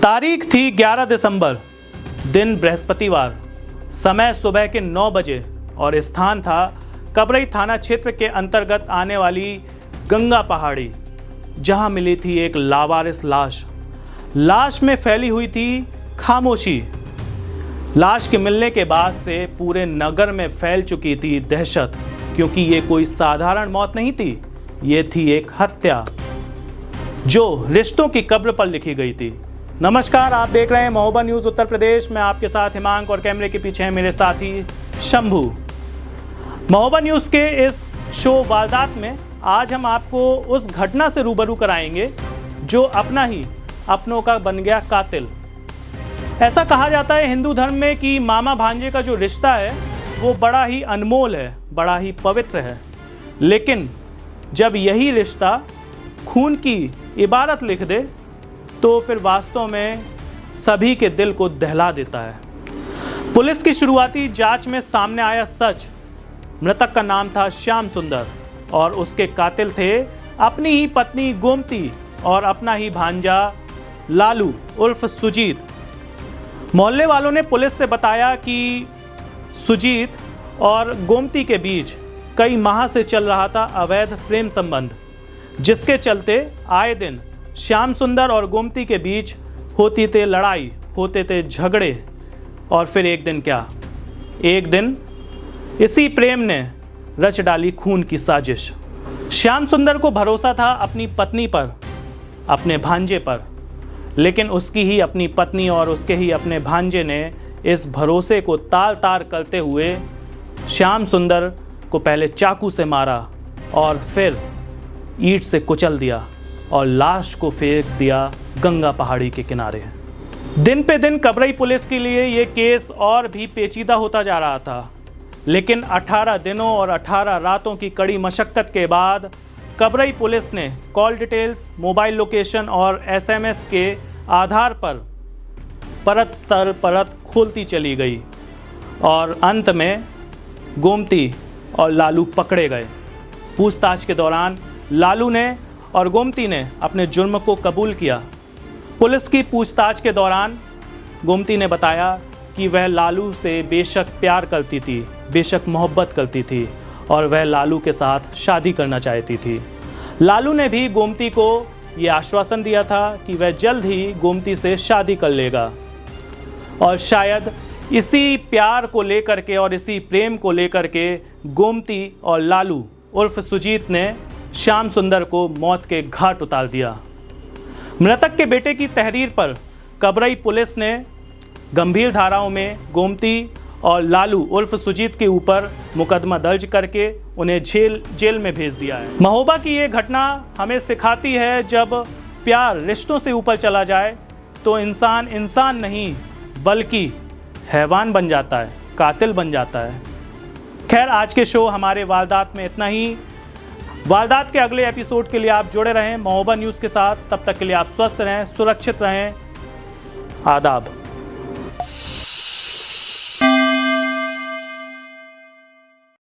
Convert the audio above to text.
तारीख थी 11 दिसंबर, दिन बृहस्पतिवार, समय सुबह के 9 बजे और स्थान था कबरई थाना क्षेत्र के अंतर्गत आने वाली गंगा पहाड़ी, जहां मिली थी एक लावारिस लाश। लाश में फैली हुई थी खामोशी। लाश के मिलने के बाद से पूरे नगर में फैल चुकी थी दहशत, क्योंकि ये कोई साधारण मौत नहीं थी, ये थी एक हत्या जो रिश्तों की कब्र पर लिखी गई थी। नमस्कार, आप देख रहे हैं महोबा न्यूज़ उत्तर प्रदेश में। आपके साथ हिमांक और कैमरे के पीछे हैं मेरे साथी शंभू। महोबा न्यूज़ के इस शो वारदात में आज हम आपको उस घटना से रूबरू कराएंगे जो अपना ही अपनों का बन गया कातिल। ऐसा कहा जाता है हिंदू धर्म में कि मामा भांजे का जो रिश्ता है वो बड़ा ही अनमोल है, बड़ा ही पवित्र है। लेकिन जब यही रिश्ता खून की इबारत लिख दे तो फिर वास्तव में सभी के दिल को दहला देता है। पुलिस की शुरुआती जांच में सामने आया सच। मृतक का नाम था श्याम सुंदर और उसके कातिल थे अपनी ही पत्नी गोमती और अपना ही भांजा लालू उर्फ सुजीत। मोहल्ले वालों ने पुलिस से बताया कि सुजीत और गोमती के बीच कई माह से चल रहा था अवैध प्रेम संबंध, जिसके चलते आए दिन श्याम सुंदर और गोमती के बीच होती थे लड़ाई, होते थे झगड़े। और फिर एक दिन क्या, एक दिन इसी प्रेम ने रच डाली खून की साजिश। श्याम सुंदर को भरोसा था अपनी पत्नी पर, अपने भांजे पर, लेकिन उसकी ही अपनी पत्नी और उसके ही अपने भांजे ने इस भरोसे को तार तार करते हुए श्याम सुंदर को पहले चाकू से मारा और फिर ईंट से कुचल दिया और लाश को फेंक दिया गंगा पहाड़ी के किनारे। दिन पे दिन कबरई पुलिस के लिए ये केस और भी पेचीदा होता जा रहा था, लेकिन 18 दिनों और 18 रातों की कड़ी मशक्कत के बाद कबरई पुलिस ने कॉल डिटेल्स, मोबाइल लोकेशन और SMS के आधार पर परत तर परत खोलती चली गई और अंत में गोमती और लालू पकड़े गए। पूछताछ के दौरान लालू ने और गोमती ने अपने जुर्म को कबूल किया। पुलिस की पूछताछ के दौरान गोमती ने बताया कि वह लालू से बेशक प्यार करती थी, बेशक मोहब्बत करती थी और वह लालू के साथ शादी करना चाहती थी। लालू ने भी गोमती को ये आश्वासन दिया था कि वह जल्द ही गोमती से शादी कर लेगा। और शायद इसी प्यार को लेकर के और इसी प्रेम को लेकर के गोमती और लालू उर्फ सुजीत ने श्याम सुंदर को मौत के घाट उतार दिया। मृतक के बेटे की तहरीर पर कबरई पुलिस ने गंभीर धाराओं में गोमती और लालू उर्फ सुजीत के ऊपर मुकदमा दर्ज करके उन्हें जेल में भेज दिया है। महोबा की ये घटना हमें सिखाती है, जब प्यार रिश्तों से ऊपर चला जाए तो इंसान इंसान नहीं बल्कि हैवान बन जाता है, कातिल बन जाता है। खैर, आज के शो हमारे वारदात में इतना ही। वारदात के अगले एपिसोड के लिए आप जुड़े रहें महोबा न्यूज़ के साथ। तब तक के लिए आप स्वस्थ रहें, सुरक्षित रहें। आदाब।